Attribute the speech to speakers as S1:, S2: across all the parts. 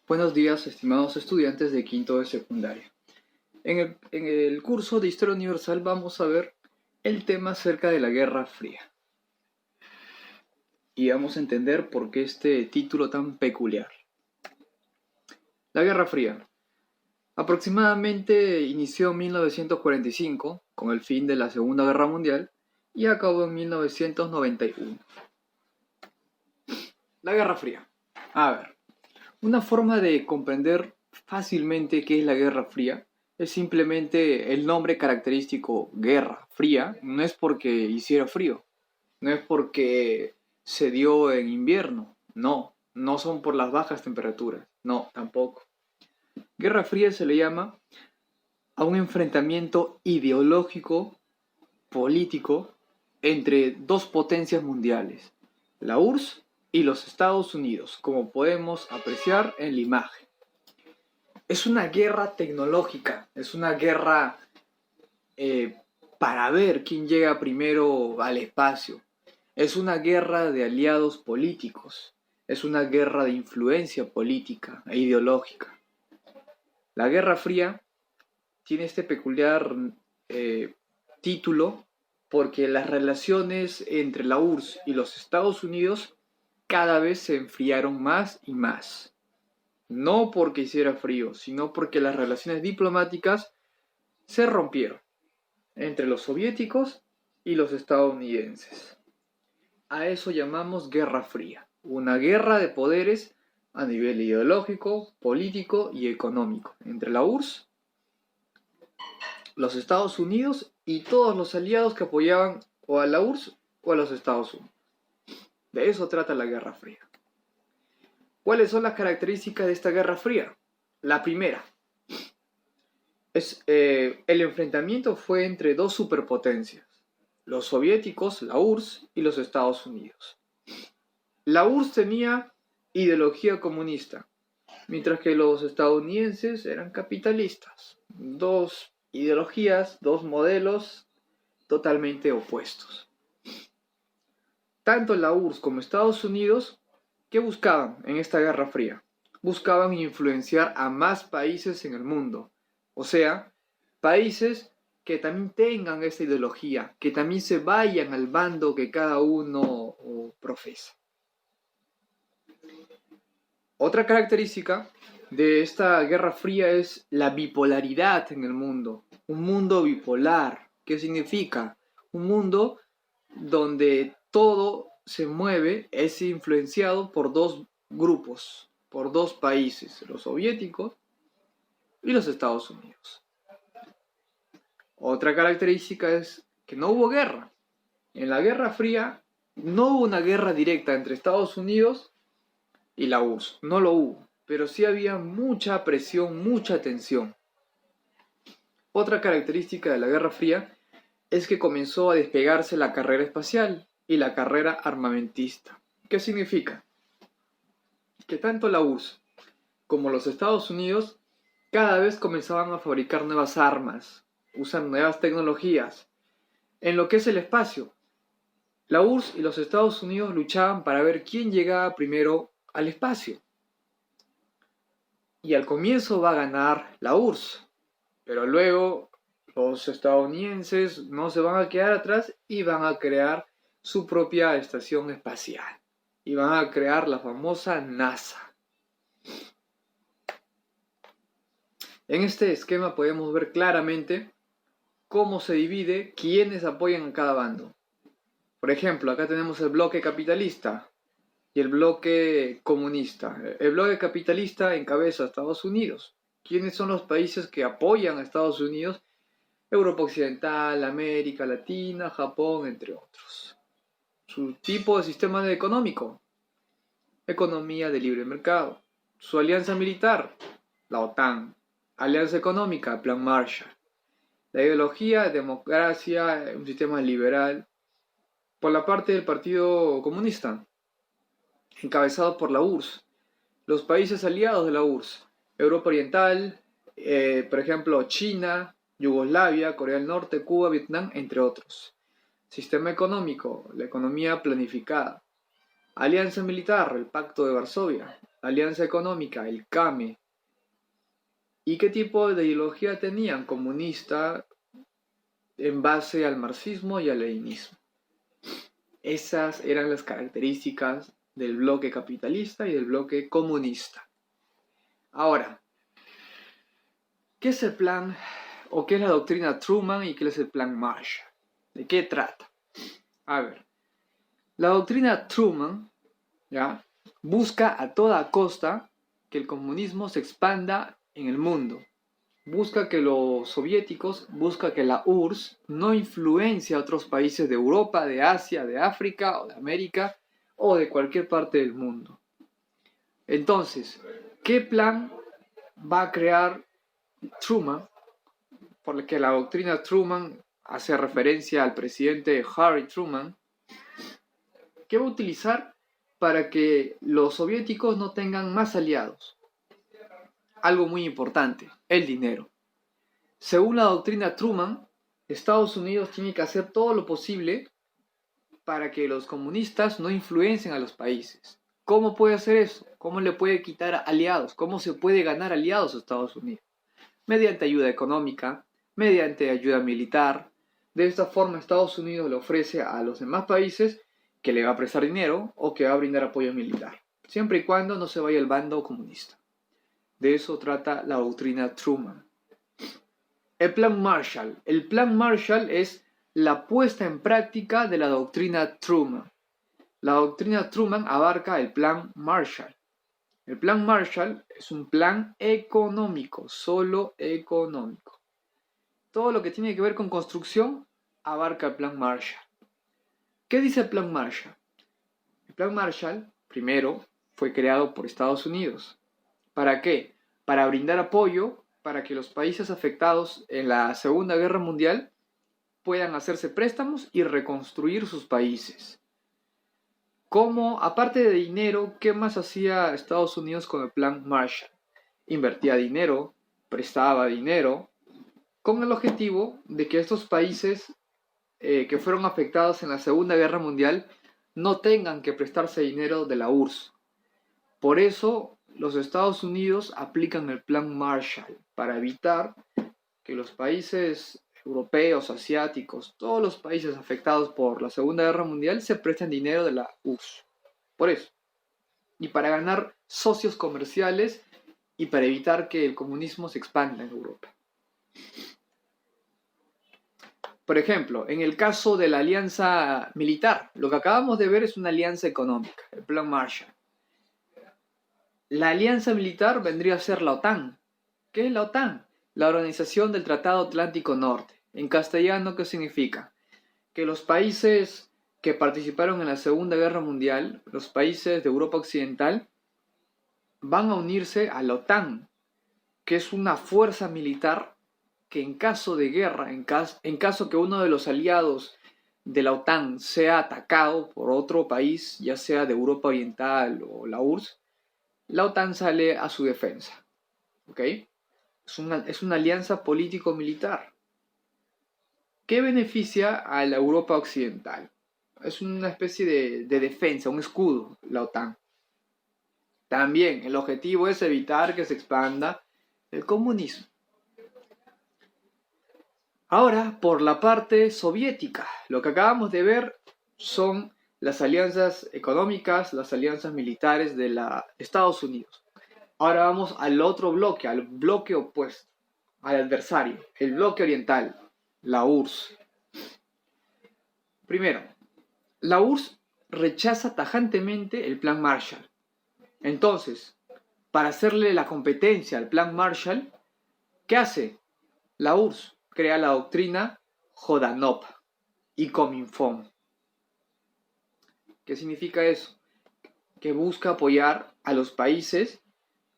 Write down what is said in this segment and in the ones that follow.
S1: Buenos días, estimados estudiantes de quinto de secundaria. En el curso de Historia Universal vamos a ver el tema acerca de la Guerra Fría. Y vamos a entender por qué este título tan peculiar. La Guerra Fría. Aproximadamente inició en 1945, con el fin de la Segunda Guerra Mundial, y acabó en 1991. La Guerra Fría. A ver, una forma de comprender fácilmente qué es la Guerra Fría es simplemente el nombre característico Guerra Fría. No es porque hiciera frío, no es porque se dio en invierno, no son por las bajas temperaturas, no, tampoco. Guerra Fría se le llama a un enfrentamiento ideológico, político, entre dos potencias mundiales, la URSS y los Estados Unidos, como podemos apreciar en la imagen. Es una guerra tecnológica, es una guerra para ver quién llega primero al espacio. Es una guerra de aliados políticos, es una guerra de influencia política e ideológica. La Guerra Fría tiene este peculiar título porque las relaciones entre la URSS y los Estados Unidos cada vez se enfriaron más y más. No porque hiciera frío, sino porque las relaciones diplomáticas se rompieron entre los soviéticos y los estadounidenses. A eso llamamos Guerra Fría, una guerra de poderes a nivel ideológico, político y económico entre la URSS, los Estados Unidos y todos los aliados que apoyaban o a la URSS o a los Estados Unidos. De eso trata la Guerra Fría. ¿Cuáles son las características de esta Guerra Fría? La primera, el enfrentamiento fue entre dos superpotencias, los soviéticos, la URSS, y los Estados Unidos. La URSS tenía ideología comunista, mientras que los estadounidenses eran capitalistas. Dos ideologías, dos modelos totalmente opuestos. Tanto la URSS como Estados Unidos, ¿qué buscaban en esta Guerra Fría? Buscaban influenciar a más países en el mundo. O sea, países que también tengan esta ideología, que también se vayan al bando que cada uno profesa. Otra característica de esta Guerra Fría es la bipolaridad en el mundo. Un mundo bipolar. ¿Qué significa? Un mundo donde todo se mueve, es influenciado por dos grupos, por dos países, los soviéticos y los Estados Unidos. Otra característica es que no hubo guerra. En la Guerra Fría no hubo una guerra directa entre Estados Unidos y la URSS, no lo hubo, pero sí había mucha presión, mucha tensión. Otra característica de la Guerra Fría es que comenzó a despegarse la carrera espacial y la carrera armamentista. ¿Qué significa? Que tanto la URSS como los Estados Unidos cada vez comenzaban a fabricar nuevas armas, usan nuevas tecnologías. En lo que es el espacio, la URSS y los Estados Unidos luchaban para ver quién llegaba primero al espacio. Y al comienzo va a ganar la URSS, pero luego los estadounidenses no se van a quedar atrás y van a crear su propia estación espacial. Y van a crear la famosa NASA. En este esquema podemos ver claramente cómo se divide, quiénes apoyan a cada bando. Por ejemplo, acá tenemos el bloque capitalista y el bloque comunista. El bloque capitalista encabeza a Estados Unidos. ¿Quiénes son los países que apoyan a Estados Unidos? Europa Occidental, América Latina, Japón, entre otros. Su tipo de sistema económico, economía de libre mercado. Su alianza militar, la OTAN. Alianza económica, Plan Marshall. La ideología, democracia, un sistema liberal. Por la parte del Partido Comunista, encabezado por la URSS. Los países aliados de la URSS, Europa Oriental, por ejemplo China, Yugoslavia, Corea del Norte, Cuba, Vietnam, entre otros. Sistema económico, la economía planificada. Alianza militar, el Pacto de Varsovia. Alianza Económica, el CAME. ¿Y qué tipo de ideología tenían? Comunista, en base al marxismo y al leninismo. Esas eran las características del bloque capitalista y del bloque comunista. Ahora, ¿qué es el plan o qué es la doctrina Truman y qué es el plan Marshall? ¿De qué trata? A ver, la doctrina Truman, ¿ya?, busca a toda costa que el comunismo se expanda en el mundo. Busca que los soviéticos, busca que la URSS no influencie a otros países de Europa, de Asia, de África o de América o de cualquier parte del mundo. Entonces, ¿qué plan va a crear Truman? Por el que la doctrina Truman hace referencia al presidente Harry Truman. ¿Qué va a utilizar para que los soviéticos no tengan más aliados? Algo muy importante, el dinero. Según la doctrina Truman, Estados Unidos tiene que hacer todo lo posible para que los comunistas no influencien a los países. ¿Cómo puede hacer eso? ¿Cómo le puede quitar aliados? ¿Cómo se puede ganar aliados a Estados Unidos? Mediante ayuda económica, mediante ayuda militar. De esta forma Estados Unidos le ofrece a los demás países que le va a prestar dinero o que va a brindar apoyo militar, siempre y cuando no se vaya el bando comunista. De eso trata la doctrina Truman. El plan Marshall. El plan Marshall es la puesta en práctica de la doctrina Truman. La doctrina Truman abarca el plan Marshall. El plan Marshall es un plan económico, solo económico. Todo lo que tiene que ver con construcción abarca el plan Marshall. ¿Qué dice el plan Marshall? El plan Marshall, primero, fue creado por Estados Unidos. ¿Para qué? Para brindar apoyo para que los países afectados en la Segunda Guerra Mundial puedan hacerse préstamos y reconstruir sus países. ¿Cómo, aparte de dinero, qué más hacía Estados Unidos con el plan Marshall? Invertía dinero, prestaba dinero, con el objetivo de que estos países que fueron afectados en la Segunda Guerra Mundial no tengan que prestarse dinero de la URSS. Por eso los Estados Unidos aplican el plan Marshall para evitar que los países europeos, asiáticos, todos los países afectados por la Segunda Guerra Mundial se presten dinero de la URSS. Por eso. Y para ganar socios comerciales y para evitar que el comunismo se expanda en Europa. Por ejemplo, en el caso de la alianza militar, lo que acabamos de ver es una alianza económica, el plan Marshall. La alianza militar vendría a ser la OTAN. ¿Qué es la OTAN? La Organización del Tratado Atlántico Norte. En castellano, ¿qué significa? Que los países que participaron en la Segunda Guerra Mundial, los países de Europa Occidental, van a unirse a la OTAN, que es una fuerza militar que en caso de guerra, en caso que uno de los aliados de la OTAN sea atacado por otro país, ya sea de Europa Oriental o la URSS, la OTAN sale a su defensa. ¿Ok? Es una alianza político-militar. ¿Qué beneficia a la Europa Occidental? Es una especie de defensa, un escudo, la OTAN. También el objetivo es evitar que se expanda el comunismo. Ahora, por la parte soviética, lo que acabamos de ver son las alianzas económicas, las alianzas militares de Estados Unidos. Ahora vamos al otro bloque, al bloque opuesto, al adversario, el bloque oriental, la URSS. Primero, la URSS rechaza tajantemente el plan Marshall. Entonces, para hacerle la competencia al plan Marshall, ¿qué hace la URSS? Crea la doctrina Jodanov y Comintern. ¿Qué significa eso? Que busca apoyar a los países,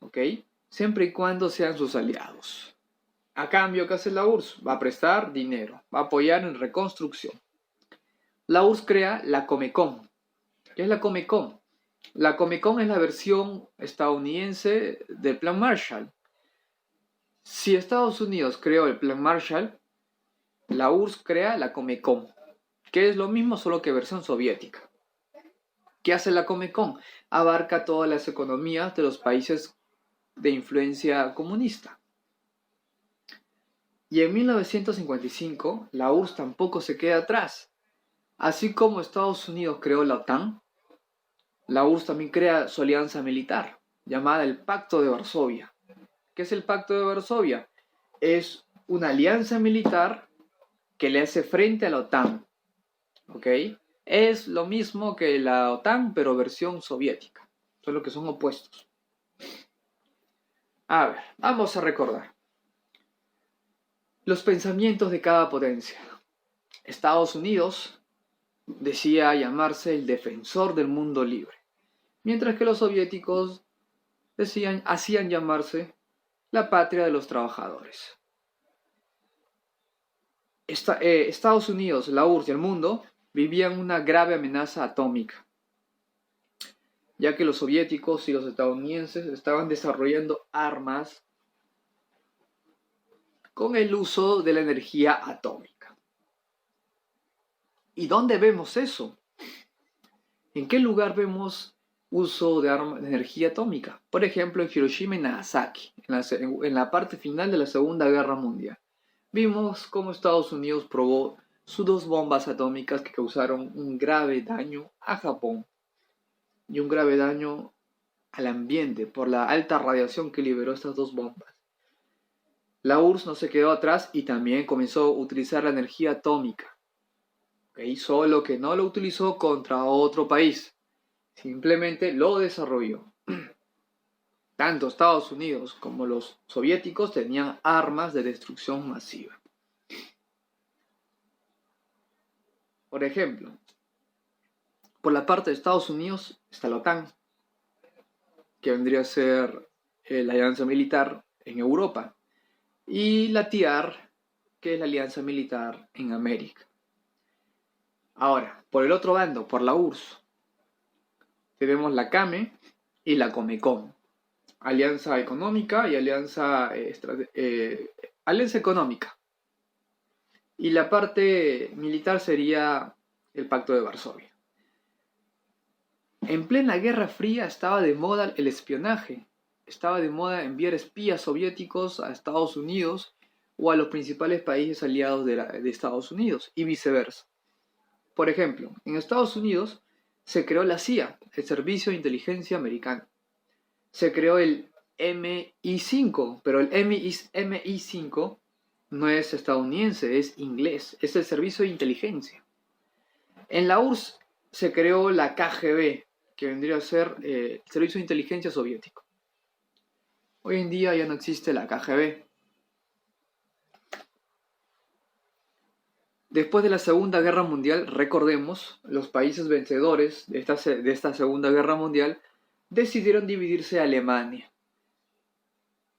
S1: ¿ok?, siempre y cuando sean sus aliados. A cambio, ¿qué hace la URSS? Va a prestar dinero, va a apoyar en reconstrucción. La URSS crea la Comecon. ¿Qué es la Comecon? La Comecon es la versión estadounidense del plan Marshall. Si Estados Unidos creó el plan Marshall, la URSS crea la Comecon, que es lo mismo solo que versión soviética. ¿Qué hace la Comecon? Abarca todas las economías de los países de influencia comunista. Y en 1955, la URSS tampoco se queda atrás. Así como Estados Unidos creó la OTAN, la URSS también crea su alianza militar, llamada el Pacto de Varsovia. ¿Qué es el Pacto de Varsovia? Es una alianza militar que le hace frente a la OTAN. ¿Ok? Es lo mismo que la OTAN, pero versión soviética. Solo que son opuestos. A ver, vamos a recordar los pensamientos de cada potencia. Estados Unidos decía llamarse el defensor del mundo libre, mientras que los soviéticos hacían llamarse la patria de los trabajadores. Estados Unidos, la URSS y el mundo vivían una grave amenaza atómica, ya que los soviéticos y los estadounidenses estaban desarrollando armas con el uso de la energía atómica. ¿Y dónde vemos eso? ¿En qué lugar vemos uso de energía atómica? Por ejemplo, en Hiroshima y Nagasaki, en la parte final de la Segunda Guerra Mundial. Vimos cómo Estados Unidos probó sus 2 bombas atómicas que causaron un grave daño a Japón y un grave daño al ambiente por la alta radiación que liberó estas 2 bombas. La URSS no se quedó atrás y también comenzó a utilizar la energía atómica. ¿Okay? Solo que no lo utilizó contra otro país, simplemente lo desarrolló. Tanto Estados Unidos como los soviéticos tenían armas de destrucción masiva. Por ejemplo, por la parte de Estados Unidos está la OTAN, que vendría a ser la alianza militar en Europa, y la TIAR, que es la alianza militar en América. Ahora, por el otro bando, por la URSS, tenemos la CAME y la Comecon, alianza económica y alianza económica. Y la parte militar sería el Pacto de Varsovia. En plena Guerra Fría estaba de moda el espionaje. Estaba de moda enviar espías soviéticos a Estados Unidos o a los principales países aliados de Estados Unidos y viceversa. Por ejemplo, en Estados Unidos se creó la CIA, el Servicio de Inteligencia Americano. Se creó el MI5, pero el MI5 no es estadounidense, es inglés, es el Servicio de Inteligencia. En la URSS se creó la KGB, que vendría a ser el Servicio de Inteligencia Soviético. Hoy en día ya no existe la KGB. Después de la Segunda Guerra Mundial, recordemos, los países vencedores de esta Segunda Guerra Mundial decidieron dividirse a Alemania,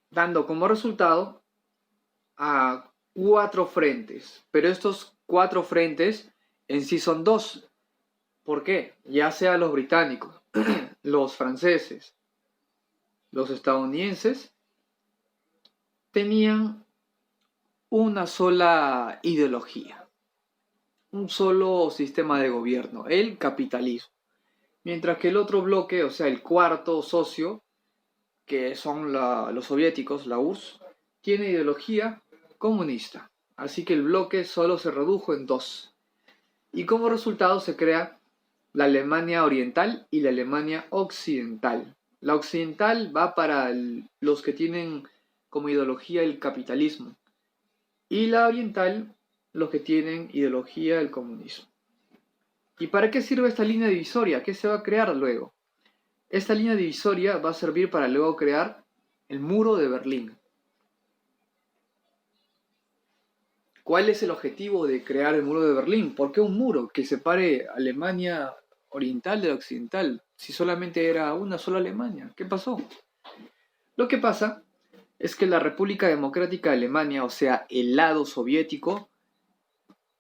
S1: dando como resultado a 4 frentes. Pero estos 4 frentes en sí son 2. ¿Por qué? Ya sea los británicos, los franceses, los estadounidenses, tenían una sola ideología, un solo sistema de gobierno, el capitalismo. Mientras que el otro bloque, o sea, el cuarto socio, que son los soviéticos, la URSS, tiene ideología comunista. Así que el bloque solo se redujo en 2. Y como resultado se crea la Alemania Oriental y la Alemania Occidental. La occidental va para los que tienen como ideología el capitalismo. Y la oriental, los que tienen ideología del comunismo. ¿Y para qué sirve esta línea divisoria? ¿Qué se va a crear luego? Esta línea divisoria va a servir para luego crear el muro de Berlín. ¿Cuál es el objetivo de crear el muro de Berlín? ¿Por qué un muro que separe Alemania oriental de la occidental? Si solamente era una sola Alemania. ¿Qué pasó? Lo que pasa es que la República Democrática de Alemania, o sea, el lado soviético,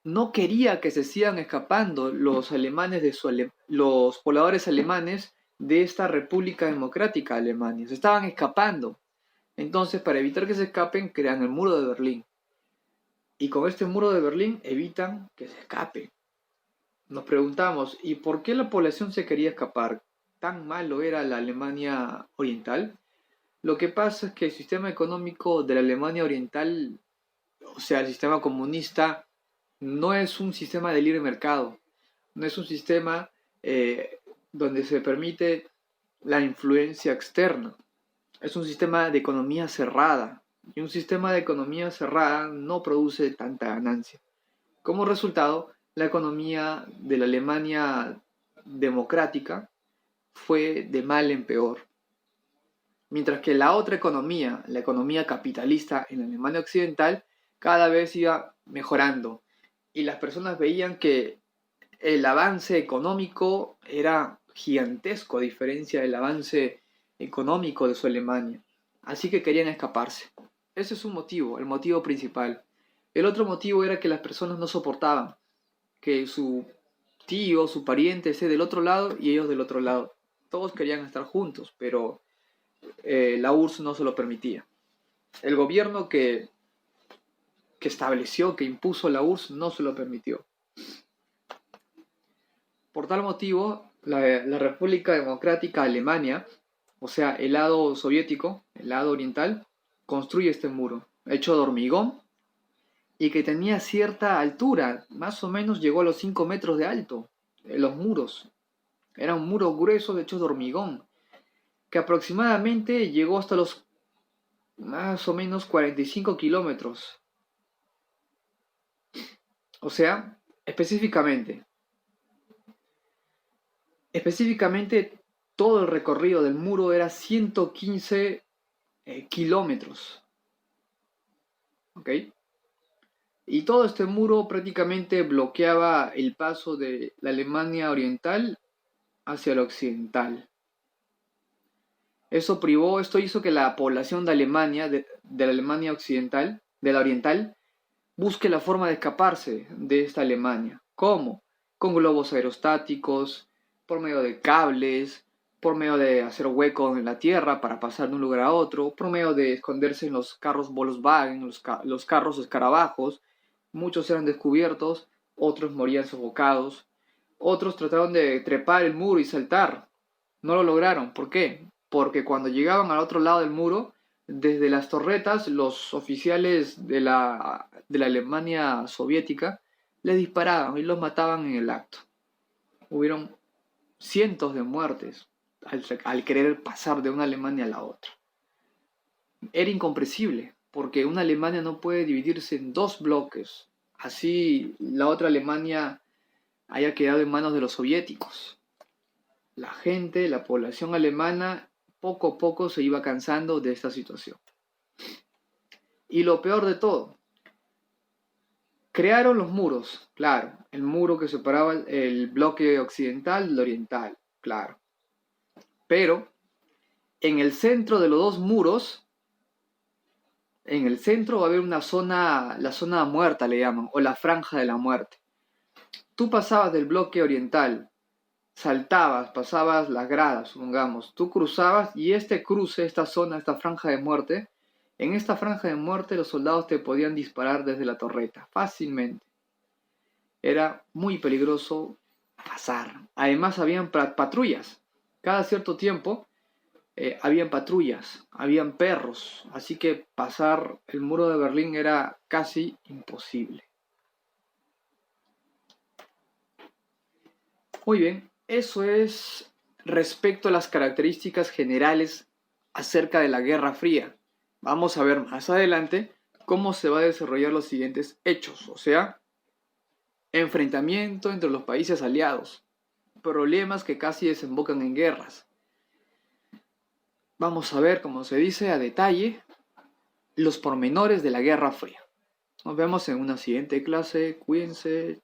S1: no quería que se sigan escapando los alemanes los pobladores alemanes de esta República Democrática de Alemania. Se estaban escapando. Entonces, para evitar que se escapen, crean el muro de Berlín. Y con este muro de Berlín evitan que se escapen. nos preguntamos, ¿y por qué la población se quería escapar? ¿Tan malo era la Alemania Oriental? Lo que pasa es que el sistema económico de la Alemania Oriental, o sea, el sistema comunista, no es un sistema de libre mercado, no es un sistema donde se permite la influencia externa, es un sistema de economía cerrada, y un sistema de economía cerrada no produce tanta ganancia. Como resultado, la economía de la Alemania democrática fue de mal en peor. Mientras que la otra economía, la economía capitalista en la Alemania occidental, cada vez iba mejorando. Y las personas veían que el avance económico era gigantesco a diferencia del avance económico de su Alemania. Así que querían escaparse. Ese es un motivo, el motivo principal. El otro motivo era que las personas no soportaban que su tío, su pariente esté del otro lado y ellos del otro lado. Todos querían estar juntos, pero la URSS no se lo permitía. El gobierno que estableció, que impuso la URSS, no se lo permitió. Por tal motivo, la República Democrática Alemania, o sea, el lado soviético, el lado oriental, construye este muro, hecho de hormigón, y que tenía cierta altura, más o menos llegó a los 5 metros de alto, los muros. Era un muro grueso hecho de hormigón, que aproximadamente llegó hasta los más o menos 45 kilómetros. O sea, específicamente todo el recorrido del muro era 115 kilómetros. ¿Ok? Y todo este muro prácticamente bloqueaba el paso de la Alemania oriental hacia la occidental. Esto hizo que la población de Alemania, de la Alemania occidental, de la oriental, busque la forma de escaparse de esta Alemania. ¿Cómo? Con globos aerostáticos, por medio de cables, por medio de hacer huecos en la tierra para pasar de un lugar a otro, por medio de esconderse en los carros Volkswagen, los carros escarabajos. Muchos eran descubiertos, otros morían sofocados, otros trataron de trepar el muro y saltar. No lo lograron. ¿Por qué? Porque cuando llegaban al otro lado del muro, desde las torretas, los oficiales de la Alemania soviética les disparaban y los mataban en el acto. Hubieron cientos de muertes al querer pasar de una Alemania a la otra. Era incomprensible, porque una Alemania no puede dividirse en dos bloques. Así la otra Alemania haya quedado en manos de los soviéticos. La gente, la población alemana, poco a poco se iba cansando de esta situación. Y lo peor de todo, crearon los muros, claro, el muro que separaba el bloque occidental del oriental, claro. Pero en el centro de los dos muros, en el centro va a haber una zona, la zona muerta le llaman, o la franja de la muerte. Tú pasabas del bloque oriental, saltabas, pasabas las gradas, supongamos, tú cruzabas y este cruce, esta zona, esta franja de muerte, en esta franja de muerte los soldados te podían disparar desde la torreta, fácilmente. Era muy peligroso pasar. Además habían patrullas. Cada cierto tiempo habían patrullas, habían perros, así que pasar el muro de Berlín era casi imposible. Muy bien, eso es respecto a las características generales acerca de la Guerra Fría. Vamos a ver más adelante cómo se va a desarrollar los siguientes hechos, o sea, enfrentamiento entre los países aliados, problemas que casi desembocan en guerras. Vamos a ver, como se dice, a detalle los pormenores de la Guerra Fría. Nos vemos en una siguiente clase. Cuídense.